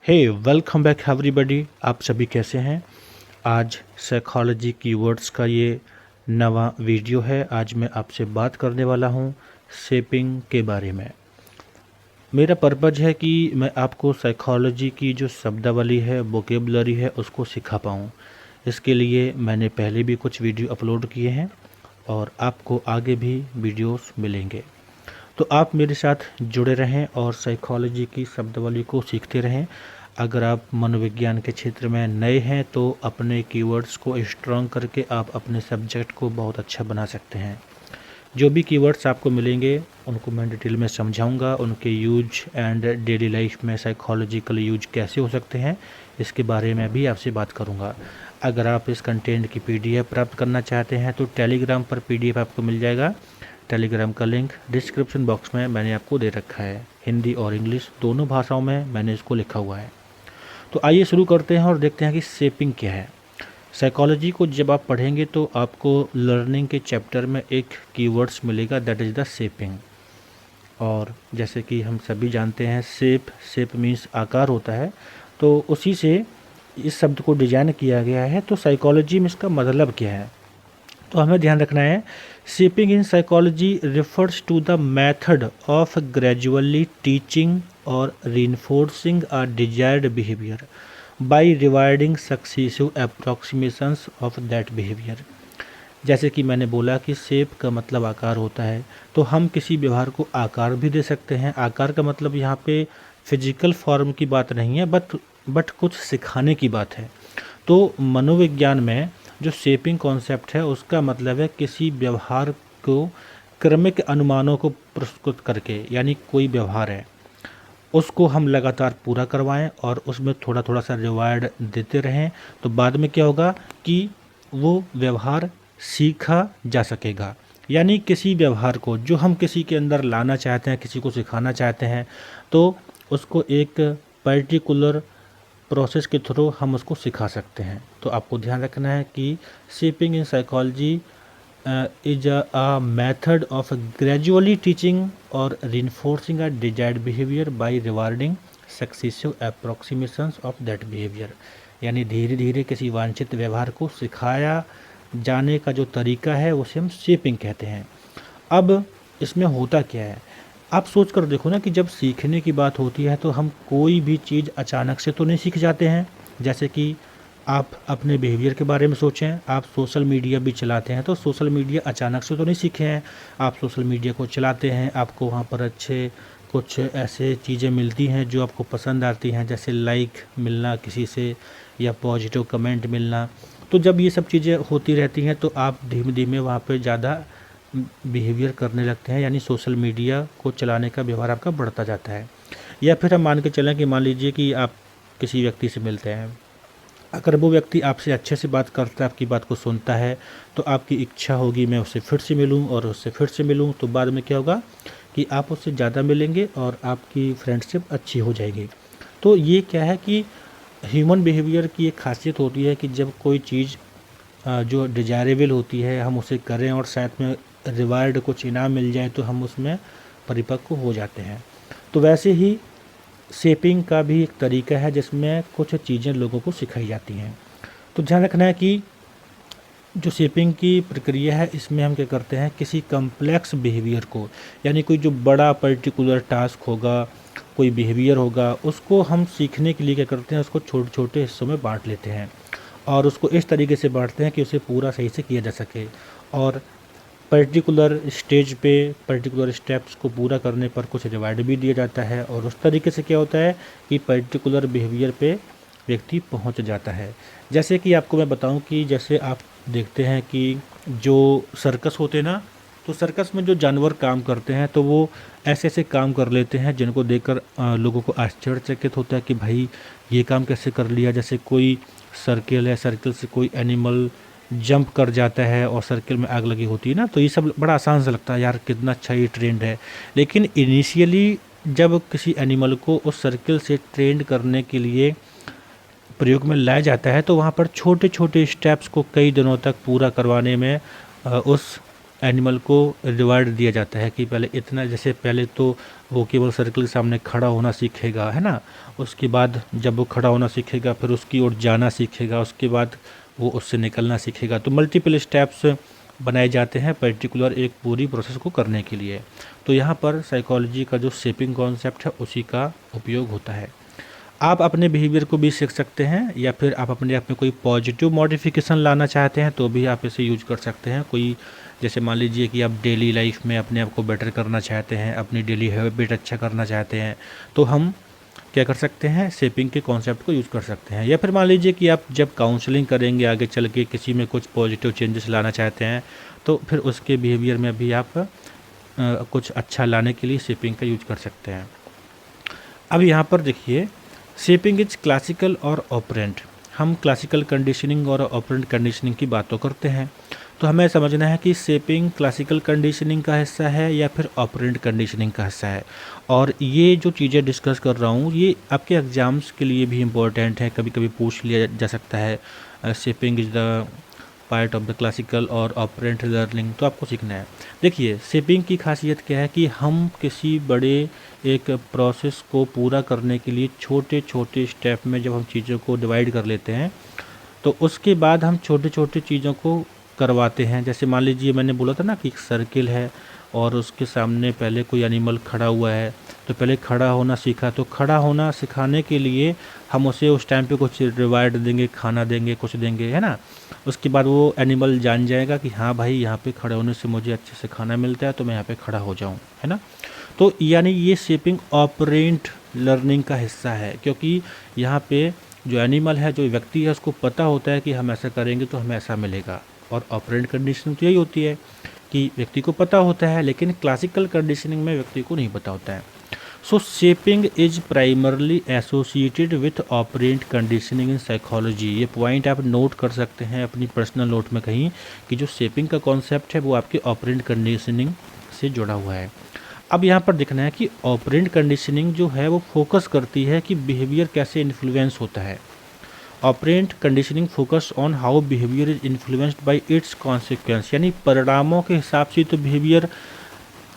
हे welcome back everybody. आप सभी कैसे हैं? आज साइकोलॉजी कीवर्ड्स का ये नवा वीडियो है। आज मैं आपसे बात करने वाला हूँ शेपिंग के बारे में। मेरा पर्पज़ है कि मैं आपको साइकोलॉजी की जो शब्दावली है, वोकेबलरी है, उसको सिखा पाऊँ। इसके लिए मैंने पहले भी कुछ वीडियो अपलोड किए हैं और आपको आगे भी वीडियोस मिलेंगे। तो आप मेरे साथ जुड़े रहें और साइकोलॉजी की शब्दावली को सीखते रहें। अगर आप मनोविज्ञान के क्षेत्र में नए हैं तो अपने कीवर्ड्स को स्ट्रॉन्ग करके आप अपने सब्जेक्ट को बहुत अच्छा बना सकते हैं। जो भी कीवर्ड्स आपको मिलेंगे उनको मैं डिटेल में समझाऊंगा। उनके यूज एंड डेली लाइफ में साइकोलॉजिकल यूज कैसे हो सकते हैं, इसके बारे में भी आपसे बात करूंगा। अगर आप इस कंटेंट की पीडीएफ प्राप्त करना चाहते हैं तो टेलीग्राम पर पीडीएफ आपको मिल जाएगा। टेलीग्राम का लिंक डिस्क्रिप्शन बॉक्स में मैंने आपको दे रखा है। हिंदी और इंग्लिश दोनों भाषाओं में मैंने इसको लिखा हुआ है। तो आइए शुरू करते हैं और देखते हैं कि शेपिंग क्या है। साइकोलॉजी को जब आप पढ़ेंगे तो आपको लर्निंग के चैप्टर में एक कीवर्ड्स मिलेगा, दैट इज़ द शेपिंग। और जैसे कि हम सभी जानते हैं शेप मीन्स आकार होता है, तो उसी से इस शब्द को डिजाइन किया गया है। तो साइकोलॉजी में इसका मतलब क्या है, तो हमें ध्यान रखना है। Shaping in psychology refers to the method of gradually teaching और reinforcing a desired behavior by rewarding successive approximations of that behavior। जैसे कि मैंने बोला कि शेप का मतलब आकार होता है, तो हम किसी व्यवहार को आकार भी दे सकते हैं। आकार का मतलब यहाँ पे फिजिकल फॉर्म की बात नहीं है, बट कुछ सिखाने की बात है। तो मनोविज्ञान में जो शेपिंग कॉन्सेप्ट है उसका मतलब है किसी व्यवहार को क्रमिक अनुमानों को प्रस्तुत करके, यानी कोई व्यवहार है उसको हम लगातार पूरा करवाएं और उसमें थोड़ा थोड़ा सा रिवार्ड देते रहें, तो बाद में क्या होगा कि वो व्यवहार सीखा जा सकेगा। यानी किसी व्यवहार को जो हम किसी के अंदर लाना चाहते हैं, किसी को सिखाना चाहते हैं, तो उसको एक पर्टिकुलर प्रोसेस के थ्रू हम उसको सिखा सकते हैं। तो आपको ध्यान रखना है कि shaping in psychology is a method of gradually teaching or reinforcing a desired behavior by rewarding successive approximations of that behavior। यानी धीरे धीरे किसी वांछित व्यवहार को सिखाया जाने का जो तरीका है उसे हम शेपिंग कहते हैं। अब इसमें होता क्या है, आप सोच कर देखो ना कि जब सीखने की बात होती है तो हम कोई भी चीज़ अचानक से तो नहीं सीख जाते हैं। जैसे कि आप अपने बिहेवियर के बारे में सोचें, आप सोशल मीडिया भी चलाते हैं तो सोशल मीडिया अचानक से तो नहीं सीखे हैं। आप सोशल मीडिया को चलाते हैं, आपको वहाँ पर अच्छे कुछ ऐसे चीज़ें मिलती हैं जो आपको पसंद आती हैं, जैसे लाइक मिलना किसी से या पॉजिटिव कमेंट मिलना। तो जब ये सब चीज़ें होती रहती हैं तो आप धीमे धीमे वहाँ पर ज़्यादा बिहेवियर करने लगते हैं, यानी सोशल मीडिया को चलाने का व्यवहार आपका बढ़ता जाता है। या फिर हम मान के चलें कि मान लीजिए कि आप किसी व्यक्ति से मिलते हैं, अगर वो व्यक्ति आपसे अच्छे से बात करता है, आपकी बात को सुनता है, तो आपकी इच्छा होगी मैं उससे फिर से मिलूं और उससे फिर से मिलूं। तो बाद में क्या होगा कि आप उससे ज़्यादा मिलेंगे और आपकी फ्रेंडशिप अच्छी हो जाएगी। तो ये क्या है कि ह्यूमन बिहेवियर की एक खासियत होती है कि जब कोई चीज़ जो डिजायरेबल होती है हम उसे करें और साथ में रिवार्ड कुछ इनाम मिल जाए तो हम उसमें परिपक्व हो जाते हैं। तो वैसे ही शेपिंग का भी एक तरीका है जिसमें कुछ चीज़ें लोगों को सिखाई जाती हैं। तो ध्यान रखना है कि जो शेपिंग की प्रक्रिया है इसमें हम क्या करते हैं, किसी कम्प्लेक्स बिहेवियर को, यानी कोई जो बड़ा पर्टिकुलर टास्क होगा, कोई बिहेवियर होगा, उसको हम सीखने के लिए क्या करते हैं, उसको छोटे छोटे हिस्सों में बांट लेते हैं और उसको इस तरीके से बांटते हैं कि उसे पूरा सही से किया जा सके। और पर्टिकुलर स्टेज पे पर्टिकुलर स्टेप्स को पूरा करने पर कुछ रिवार्ड भी दिया जाता है और उस तरीके से क्या होता है कि पर्टिकुलर बिहेवियर पे व्यक्ति पहुंच जाता है। जैसे कि आपको मैं बताऊं कि जैसे आप देखते हैं कि जो सर्कस होते हैं ना, तो सर्कस में जो जानवर काम करते हैं तो वो ऐसे ऐसे काम कर लेते हैं जिनको देखकर लोगों को आश्चर्यचकित होता है कि भाई ये काम कैसे कर लिया। जैसे कोई सर्किल है, सर्किल से कोई एनिमल जंप कर जाता है और सर्किल में आग लगी होती है ना, तो ये सब बड़ा आसान सा लगता है, यार कितना अच्छा ये ट्रेंड है। लेकिन इनिशियली जब किसी एनिमल को उस सर्किल से ट्रेंड करने के लिए प्रयोग में लाया जाता है तो वहाँ पर छोटे छोटे स्टेप्स को कई दिनों तक पूरा करवाने में उस एनिमल को रिवार्ड दिया जाता है कि पहले इतना, जैसे पहले तो वो केवल सर्कल के सामने खड़ा होना सीखेगा, है ना। उसके बाद जब वो खड़ा होना सीखेगा फिर उसकी ओर जाना सीखेगा, उसके बाद वो उससे निकलना सीखेगा। तो मल्टीपल स्टेप्स बनाए जाते हैं पर्टिकुलर एक पूरी प्रोसेस को करने के लिए। तो यहाँ पर साइकोलॉजी का जो शेपिंग कॉन्सेप्ट है उसी का उपयोग होता है। आप अपने बिहेवियर को भी सीख सकते हैं, या फिर आप अपने आप में कोई पॉजिटिव मॉडिफिकेशन लाना चाहते हैं तो भी आप इसे यूज कर सकते हैं। कोई जैसे मान लीजिए कि आप डेली लाइफ में अपने आप को बेटर करना चाहते हैं, अपनी डेली हैबिट अच्छा करना चाहते हैं, तो हम क्या कर सकते हैं, शेपिंग के कॉन्सेप्ट को यूज़ कर सकते हैं। या फिर मान लीजिए कि आप जब काउंसलिंग करेंगे आगे चल के, किसी में कुछ पॉजिटिव चेंजेस लाना चाहते हैं, तो फिर उसके बिहेवियर में भी आप कुछ अच्छा लाने के लिए शेपिंग का यूज कर सकते हैं। अब यहाँ पर देखिए, शेपिंग इज क्लासिकल और ऑपरेंट। हम क्लासिकल कंडीशनिंग और ऑपरेंट कंडीशनिंग की बातों करते हैं, तो हमें समझना है कि शेपिंग क्लासिकल कंडीशनिंग का हिस्सा है या फिर ऑपरेंट कंडीशनिंग का हिस्सा है। और ये जो चीज़ें डिस्कस कर रहा हूँ ये आपके एग्ज़ाम्स के लिए भी इम्पोर्टेंट है, कभी कभी पूछ लिया जा सकता है shaping is the part of the classical और ऑपरेंट लर्निंग, तो आपको सीखना है। देखिए, शेपिंग की खासियत क्या है कि हम किसी बड़े एक प्रोसेस को पूरा करने के लिए छोटे छोटे स्टेप में जब हम चीज़ों को डिवाइड कर लेते हैं, तो उसके बाद हम छोटे छोटे चीज़ों को करवाते हैं। जैसे मान लीजिए मैंने बोला था ना कि एक सर्किल है और उसके सामने पहले कोई एनिमल खड़ा हुआ है, तो पहले खड़ा होना सीखा, तो खड़ा होना सिखाने के लिए हम उसे उस टाइम पे कुछ रिवार्ड देंगे, खाना देंगे, कुछ देंगे, है ना। उसके बाद वो एनिमल जान जाएगा कि हाँ भाई, यहाँ पे खड़े होने से मुझे अच्छे से खाना मिलता है, तो मैं यहाँ पे खड़ा हो जाऊँ, है ना। तो यानी ये शेपिंग ऑपरेंट लर्निंग का हिस्सा है, क्योंकि यहाँ पे जो एनिमल है, जो व्यक्ति है, उसको पता होता है कि हम ऐसा करेंगे तो हमें ऐसा मिलेगा। और ऑपरेंट कंडीशनिंग तो यही होती है कि व्यक्ति को पता होता है, लेकिन क्लासिकल कंडीशनिंग में व्यक्ति को नहीं पता होता है। So shaping is primarily associated with operant conditioning in psychology. ये पॉइंट आप नोट कर सकते हैं अपनी पर्सनल नोट में कहीं, कि जो शेपिंग का कॉन्सेप्ट है वो आपके ऑपरेंट कंडीशनिंग से जुड़ा हुआ है। अब यहाँ पर देखना है कि ऑपरेंट कंडीशनिंग जो है वो फोकस करती है कि बिहेवियर कैसे इन्फ्लुएंस होता है। Operant conditioning focus on how behaviour is influenced by it's consequence, यानी परिणामों के हिसाब से तो बिहेवियर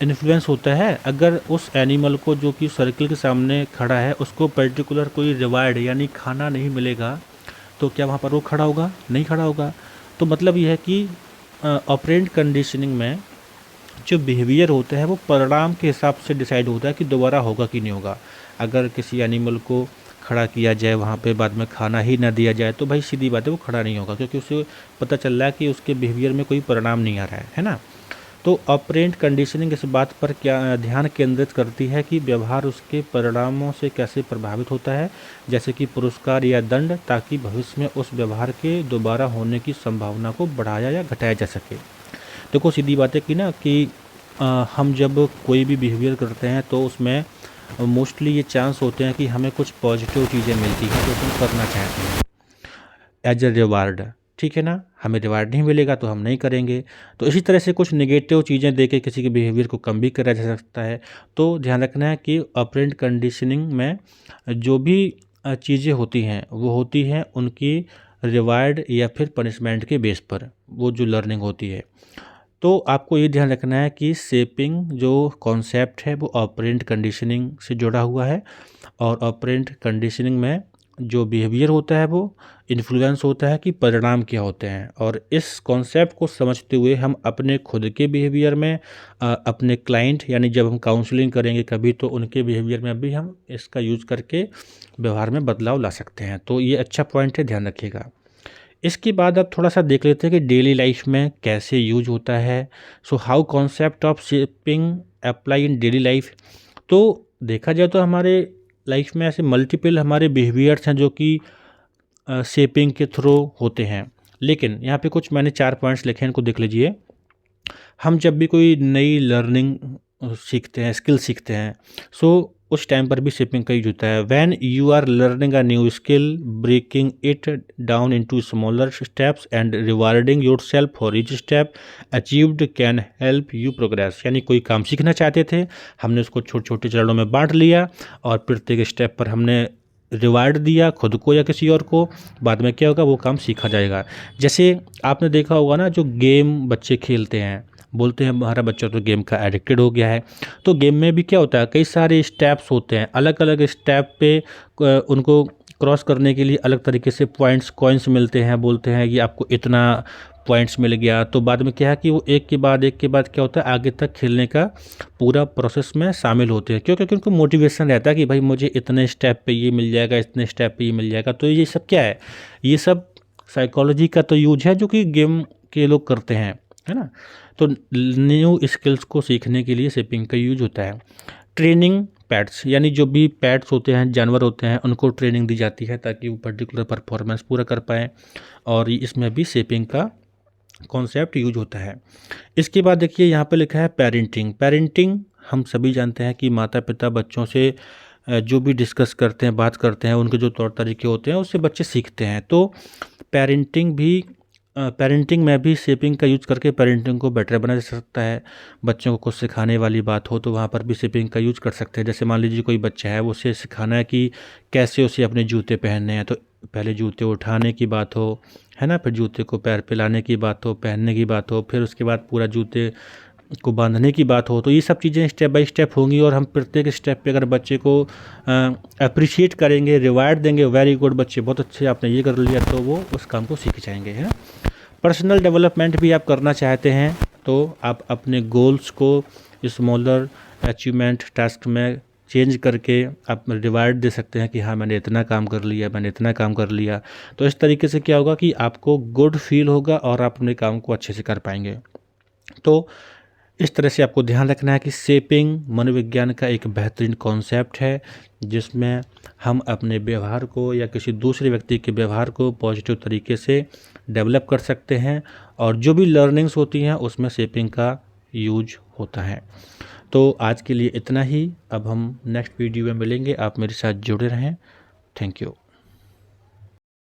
इन्फ्लुएंस होता है। अगर उस एनिमल को जो कि सर्किल के सामने खड़ा है उसको पर्टिकुलर कोई रिवार्ड यानी खाना नहीं मिलेगा, तो क्या वहाँ पर वो खड़ा होगा? नहीं खड़ा होगा। तो मतलब यह है कि ऑपरेंट कंडीशनिंग में जो बिहेवियर होता है वो परिणाम के हिसाब से डिसाइड होता है कि दोबारा होगा कि नहीं होगा। अगर किसी एनिमल को खड़ा किया जाए, वहाँ पे बाद में खाना ही ना दिया जाए, तो भाई सीधी बात है वो खड़ा नहीं होगा, क्योंकि उसे पता चल रहा है कि उसके बिहेवियर में कोई परिणाम नहीं आ रहा है ना। तो ऑपरेंट कंडीशनिंग इस बात पर क्या ध्यान केंद्रित करती है कि व्यवहार उसके परिणामों से कैसे प्रभावित होता है, जैसे कि पुरस्कार या दंड, ताकि भविष्य में उस व्यवहार के दोबारा होने की संभावना को बढ़ाया या घटाया जा सके। देखो, सीधी बात है कि ना कि हम जब कोई भी बिहेवियर करते हैं तो उसमें मोस्टली ये चांस होते हैं कि हमें कुछ पॉजिटिव चीज़ें मिलती हैं जो हम करना चाहते हैं एज ए रिवार्ड, ठीक है ना। हमें रिवार्ड नहीं मिलेगा तो हम नहीं करेंगे। तो इसी तरह से कुछ नेगेटिव चीज़ें दे के किसी के बिहेवियर को कम भी करा जा सकता है। तो ध्यान रखना है कि ऑपरेंट कंडीशनिंग में जो भी चीज़ें होती हैं वो होती हैं उनकी रिवार्ड या फिर पनिशमेंट के बेस पर, वो जो लर्निंग होती है। तो आपको ये ध्यान रखना है कि शेपिंग जो कॉन्सेप्ट है वो ऑपरेंट कंडीशनिंग से जुड़ा हुआ है, और ऑपरेंट कंडीशनिंग में जो बिहेवियर होता है वो इन्फ्लुएंस होता है कि परिणाम क्या होते हैं। और इस कॉन्सेप्ट को समझते हुए हम अपने खुद के बिहेवियर में, अपने क्लाइंट यानी जब हम काउंसलिंग करेंगे कभी, तो उनके बिहेवियर में भी हम इसका यूज़ करके व्यवहार में बदलाव ला सकते हैं। तो ये अच्छा पॉइंट है, ध्यान रखिएगा। इसके बाद अब थोड़ा सा देख लेते हैं कि डेली लाइफ में कैसे यूज होता है। So how concept of shaping apply in daily life. तो देखा जाए तो हमारे लाइफ में ऐसे मल्टीपल हमारे बिहेवियर्स हैं जो कि शेपिंग के थ्रू होते हैं, लेकिन यहाँ पे कुछ मैंने 4 पॉइंट्स लिखे हैं, इनको देख लीजिए। हम जब भी कोई नई लर्निंग सीखते हैं, स्किल सीखते हैं, सो उस टाइम पर भी शेपिंग का यूज होता है। When you are learning a new skill, breaking it down into smaller steps and rewarding yourself for each step achieved can help you progress. यानी कोई काम सीखना चाहते थे, हमने उसको छोटे छोटे चरणों में बांट लिया और प्रत्येक स्टेप पर हमने रिवार्ड दिया खुद को या किसी और को, बाद में क्या होगा, वो काम सीखा जाएगा। जैसे आपने देखा होगा ना, जो गेम बच्चे खेलते हैं, बोलते हैं हमारा बच्चा तो गेम का एडिक्टेड हो गया है। तो गेम में भी क्या होता है, कई सारे स्टेप्स होते हैं, अलग अलग स्टेप पे उनको क्रॉस करने के लिए अलग तरीके से पॉइंट्स कॉइन्स मिलते हैं। बोलते हैं कि आपको इतना पॉइंट्स मिल गया, तो बाद में क्या है कि वो एक के बाद क्या होता है, आगे तक खेलने का पूरा प्रोसेस में शामिल होते हैं। क्यों? क्योंकि उनको मोटिवेशन रहता है कि भाई मुझे इतने स्टेप पे ये मिल जाएगा, इतने स्टेप पे ये मिल जाएगा। तो ये सब क्या है, ये सब साइकोलॉजी का तो यूज है जो कि गेम के लोग करते हैं, है ना। तो न्यू स्किल्स को सीखने के लिए शेपिंग का यूज होता है। ट्रेनिंग पेट्स, यानी जो भी पेट्स होते हैं, जानवर होते हैं, उनको ट्रेनिंग दी जाती है ताकि वो पर्टिकुलर परफॉर्मेंस पूरा कर पाएँ, और इसमें भी शेपिंग का कॉन्सेप्ट यूज होता है। इसके बाद देखिए यहाँ पे लिखा है पेरेंटिंग। पेरेंटिंग हम सभी जानते हैं कि माता पिता बच्चों से जो भी डिस्कस करते हैं, बात करते हैं, उनके जो तौर तरीके होते हैं उससे बच्चे सीखते हैं। तो पेरेंटिंग में भी शेपिंग का यूज करके पेरेंटिंग को बेटर बनाया जा सकता है। बच्चों को कुछ सिखाने वाली बात हो तो वहाँ पर भी शेपिंग का यूज कर सकते हैं। जैसे मान लीजिए कोई बच्चा है, उसे सिखाना है कि कैसे उसे अपने जूते पहनने हैं, तो पहले जूते उठाने की बात हो, है ना, फिर जूते को पैर पे लाने की बात हो, पहनने की बात हो, फिर उसके बाद पूरा जूते को बांधने की बात हो। तो ये सब चीज़ें स्टेप बाय स्टेप होंगी, और हम प्रत्येक स्टेप पे अगर बच्चे को अप्रिशिएट करेंगे, रिवार्ड देंगे, वेरी गुड बच्चे बहुत अच्छे आपने ये कर लिया, तो वो उस काम को सीख जाएंगे, है ना। पर्सनल डेवलपमेंट भी आप करना चाहते हैं तो आप अपने गोल्स को स्मॉलर अचीवमेंट टास्क में चेंज करके आप रिवार्ड दे सकते हैं कि हाँ मैंने इतना काम कर लिया, मैंने इतना काम कर लिया। तो इस तरीके से क्या होगा कि आपको गुड फील होगा और आप अपने काम को अच्छे से कर पाएंगे। तो इस तरह से आपको ध्यान रखना है कि शेपिंग मनोविज्ञान का एक बेहतरीन कॉन्सेप्ट है, जिसमें हम अपने व्यवहार को या किसी दूसरे व्यक्ति के व्यवहार को पॉजिटिव तरीके से डेवलप कर सकते हैं, और जो भी लर्निंग्स होती हैं उसमें शेपिंग का यूज होता है। तो आज के लिए इतना ही। अब हम नेक्स्ट वीडियो में मिलेंगे, आप मेरे साथ जुड़े रहें। Thank you.